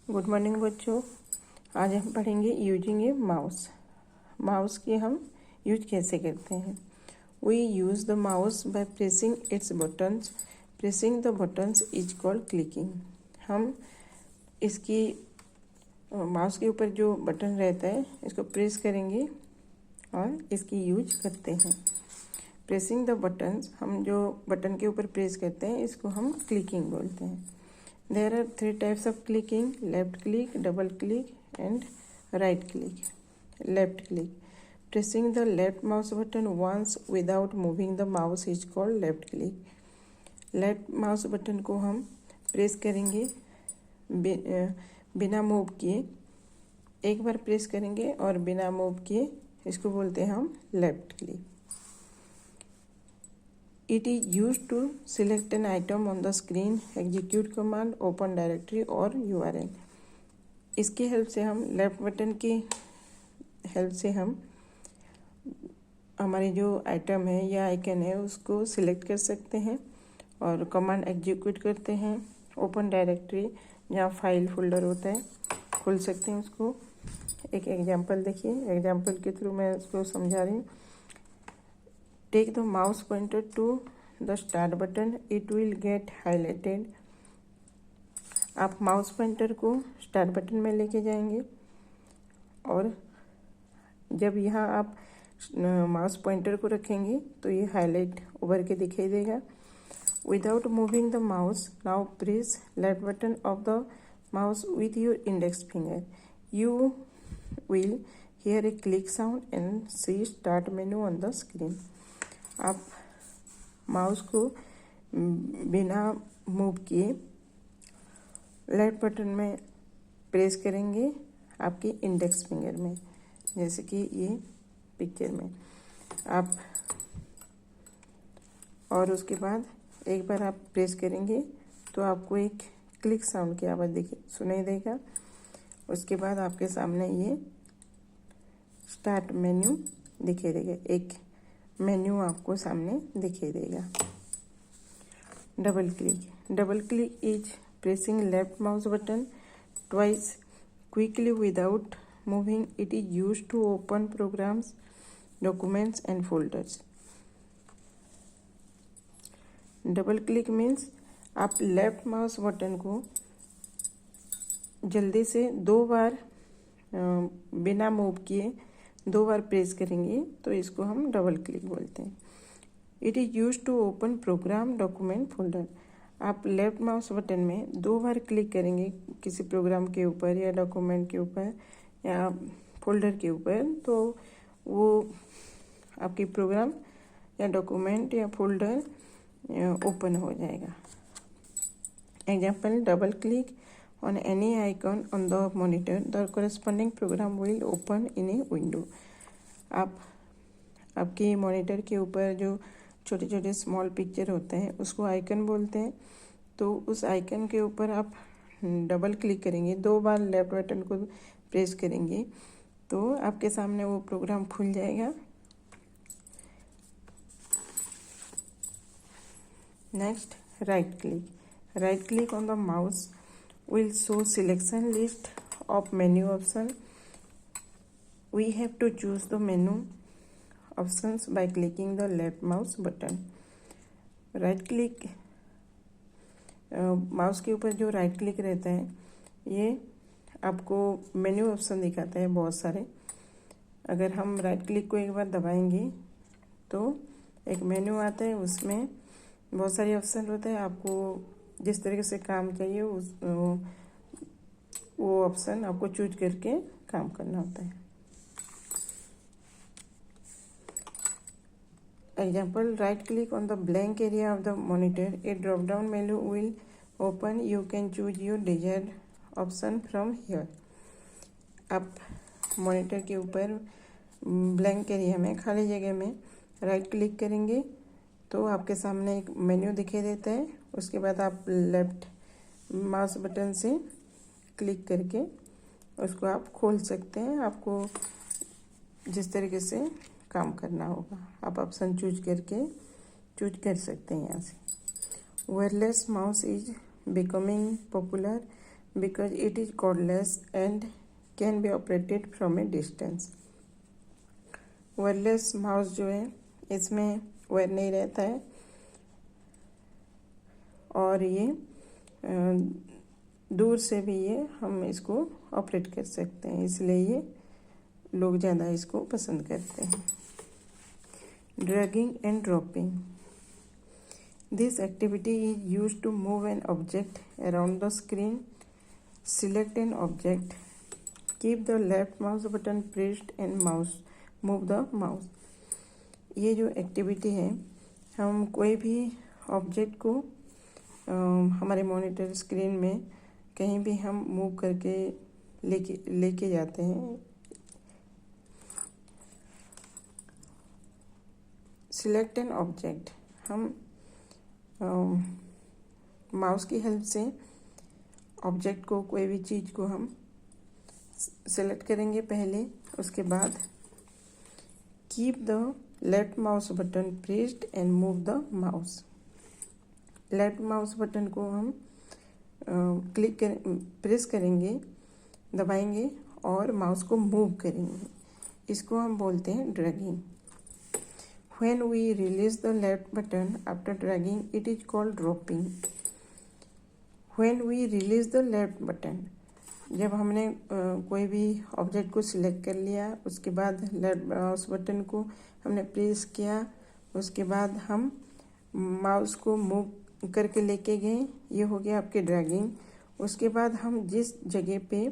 Good morning बच्चों। आज हम पढ़ेंगे यूजिंग ए माउस। माउस की हम यूज कैसे करते हैं। We use the mouse by pressing its buttons. Pressing the buttons is called clicking. हम इसकी माउस के ऊपर जो बटन रहता है इसको प्रेस करेंगे और इसकी यूज करते हैं। प्रेसिंग द बटन्स, हम जो बटन के ऊपर प्रेस करते हैं इसको हम क्लिकिंग बोलते हैं। There are 3 types of clicking: left click, double click and right click. Left click. Pressing the left mouse button once without moving the mouse is called left click. Left mouse button को हम press करेंगे बिना move किए, एक बार press करेंगे और बिना move किए, इसको बोलते हैं हम left click. It is used to select an item on the screen, execute command, open directory और URL। इसकी हेल्प से हम लेफ्ट बटन की हेल्प से हम हमारी जो आइटम है या आइकन है उसको सिलेक्ट कर सकते हैं और कमांड एग्जीक्यूट करते हैं। ओपन डायरेक्टरी जहाँ फाइल फोल्डर होता है खोल सकते हैं उसको। एक एग्जांपल देखिए, एग्जांपल के थ्रू मैं उसको समझा रही हूँ। Take the mouse pointer to the start button, it will get highlighted। आप माउस पॉइंटर को स्टार्ट बटन में लेके जाएंगे और जब यहाँ आप माउस पॉइंटर को रखेंगे तो ये हाईलाइट उभर के दिखाई देगा। Without moving the mouse, now press left button of the mouse with your index finger. You will hear a click sound and see start menu on the screen. आप mouse को बिना मूव किए left button में press करेंगे आपकी index finger में, जैसे कि ये पिक्चर में आप, और उसके बाद एक बार आप प्रेस करेंगे तो आपको एक क्लिक साउंड की आवाज़ सुनाई देगा। उसके बाद आपके सामने ये स्टार्ट मेन्यू दिखाई देगा, एक मेन्यू आपको सामने दिखाई देगा। Double click is pressing left mouse button twice quickly without moving. It is used to open programs, documents and folders. Double click means आप लेफ्ट माउस बटन को जल्दी से 2 बार बिना मूव किए 2 बार प्रेस करेंगे तो इसको हम डबल क्लिक बोलते हैं। It is use to open program, document, folder. आप लेफ्ट माउस बटन में 2 बार क्लिक करेंगे किसी प्रोग्राम के ऊपर या डॉक्यूमेंट के ऊपर या फोल्डर के ऊपर, तो वो आपकी प्रोग्राम या डॉक्यूमेंट या फोल्डर ओपन हो जाएगा। Example, double click on any icon on the monitor, the corresponding program will open in a window। आप आपके मॉनिटर के ऊपर जो छोटे छोटे स्मॉल पिक्चर होते हैं उसको आइकन बोलते हैं। तो उस आइकन के ऊपर आप डबल क्लिक करेंगे, 2 बार लेफ्ट बटन को प्रेस करेंगे तो आपके सामने वो प्रोग्राम खुल जाएगा। Next, right click on the mouse will show selection list of menu option। We have to choose the menu options by clicking the left mouse button। Right click, mouse के ऊपर जो राइट क्लिक रहता है ये आपको menu option दिखाता है बहुत सारे। अगर हम राइट क्लिक को एक बार दबाएंगे तो एक मेन्यू आता है, उसमें बहुत सारे ऑप्शन होते हैं। आपको जिस तरीके से काम चाहिए वो ऑप्शन आपको चूज करके काम करना होता है। Example, right click on the blank area of the monitor, A drop down menu will open, you can choose your desired option from here. आप मॉनिटर के ऊपर ब्लैंक एरिया में, खाली जगह में राइट क्लिक करेंगे तो आपके सामने एक मेन्यू दिखाई देता है। उसके बाद आप लेफ्ट माउस बटन से क्लिक करके उसको आप खोल सकते हैं। आपको जिस तरीके से काम करना होगा आप ऑप्शन चूज कर सकते हैं यहाँ से। Wireless mouse is becoming popular because it is cordless and can be operated from a distance. Wireless mouse जो है इसमें वायर नहीं रहता है और ये दूर से भी ये हम इसको ऑपरेट कर सकते हैं, इसलिए ये लोग ज़्यादा इसको पसंद करते हैं। Dragging and dropping, this activity is used to move an object around the screen. Select an object, keep the left mouse button pressed and mouse move the mouse. ये जो एक्टिविटी है, हम कोई भी ऑब्जेक्ट को हमारे मॉनिटर स्क्रीन में कहीं भी हम मूव करके लेके जाते हैं। सिलेक्ट एन ऑब्जेक्ट, हम माउस की हेल्प से ऑब्जेक्ट को, कोई भी चीज़ को हम सेलेक्ट करेंगे पहले, उसके बाद keep the left mouse button pressed and move the mouse. Left mouse button को हम प्रेस करेंगे, दबाएंगे और माउस को मूव करेंगे। इसको हम बोलते हैं dragging. When we release the left button after dragging, it is called dropping. When we release the left button, जब हमने कोई भी ऑब्जेक्ट को सिलेक्ट कर लिया, उसके बाद लेफ्ट माउस बटन को हमने प्रेस किया, उसके बाद हम माउस को मूव करके लेके गए, ये हो गया आपके ड्रैगिंग। उसके बाद हम जिस जगह पे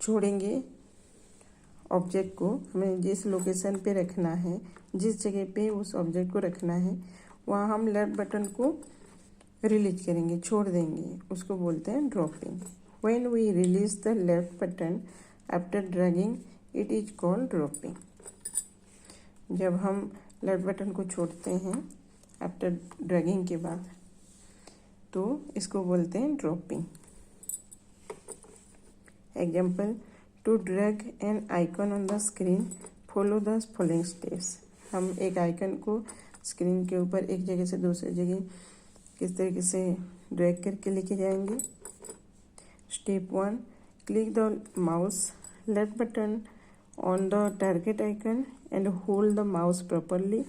छोड़ेंगे ऑब्जेक्ट को, हमें जिस लोकेशन पे रखना है, जिस जगह पे उस ऑब्जेक्ट को रखना है, वहाँ हम लेफ्ट बटन को रिलीज करेंगे, छोड़ देंगे, उसको बोलते हैं dropping. When we release the left button after dragging, it is called dropping. जब हम लेफ्ट बटन को छोड़ते हैं आफ्टर ड्रैगिंग के बाद, तो इसको बोलते हैं dropping. Example, to drag an icon on the screen, follow the following steps. हम एक आइकन को स्क्रीन के ऊपर एक जगह से दूसरी जगह किस तरीके से ड्रैग करके लेके जाएंगे। Step 1, click the mouse left button on the target icon and hold the mouse properly.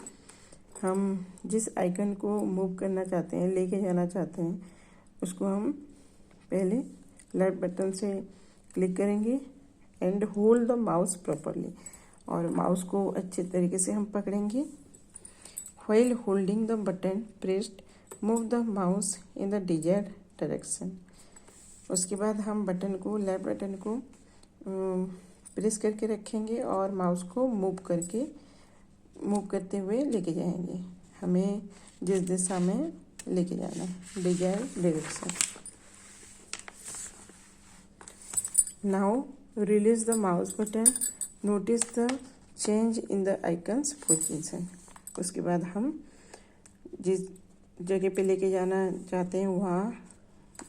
हम जिस आइकन को मूव करना चाहते हैं, लेके जाना चाहते हैं, उसको हम पहले लेफ्ट बटन से क्लिक करेंगे and hold the mouse properly, और माउस को अच्छे तरीके से हम पकड़ेंगे। While holding the button pressed, move the mouse in the desired direction. उसके बाद हम बटन को, लेफ्ट बटन को प्रेस करके रखेंगे और माउस को मूव करते हुए लेके जाएंगे, हमें जिस दिशा में लेके जाना है, desired direction. Now release the mouse button, notice the change in the icons position। उसके बाद हम जिस जगह पे लेके जाना चाहते हैं वहाँ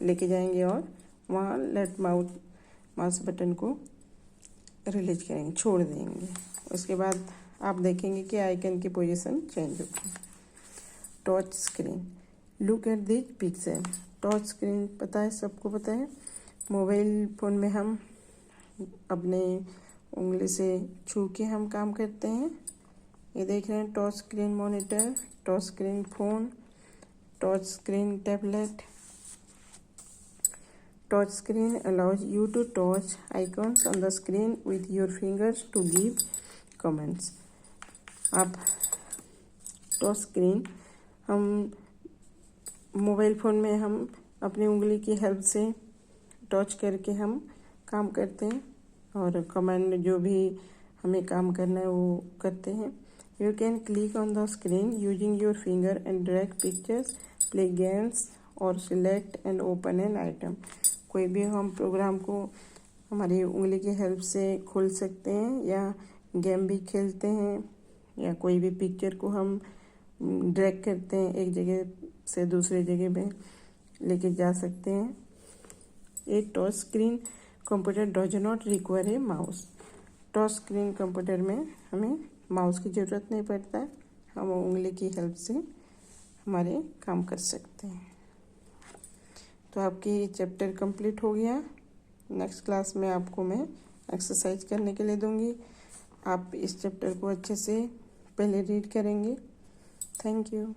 लेके जाएंगे और वहाँ लेफ्ट माउस बटन को रिलीज करेंगे, छोड़ देंगे। उसके बाद आप देखेंगे कि आइकन की पोजीशन चेंज होगी। Touch screen, look at this picture. Touch screen पता है, सबको पता है। मोबाइल फ़ोन में हम अपने उंगली से छू के हम काम करते हैं। ये देख रहे हैं touch screen monitor, touch screen phone, touch screen tablet. Touch screen allows you to touch icons on the screen with your fingers to give comments. आप टच स्क्रीन, हम मोबाइल फ़ोन में हम अपनी उंगली की हेल्प से टच करके हम काम करते हैं और कमांड जो भी हमें काम करना है वो करते हैं। You can click on the screen using your finger and drag pictures, play games और select and open an item. कोई भी हम प्रोग्राम को हमारी उंगली की हेल्प से खोल सकते हैं या गेम भी खेलते हैं, या कोई भी पिक्चर को हम ड्रैग करते हैं, एक जगह से दूसरी जगह पे लेके जा सकते हैं। A touch screen computer does not require a mouse. Touch screen computer में हमें माउस की ज़रूरत नहीं पड़ता, हम उंगली की हेल्प से हमारे काम कर सकते हैं। तो आपकी चैप्टर कंप्लीट हो गया। नेक्स्ट क्लास में आपको मैं एक्सरसाइज करने के लिए दूंगी। आप इस चैप्टर को अच्छे से पहले रीड करेंगे। Thank you.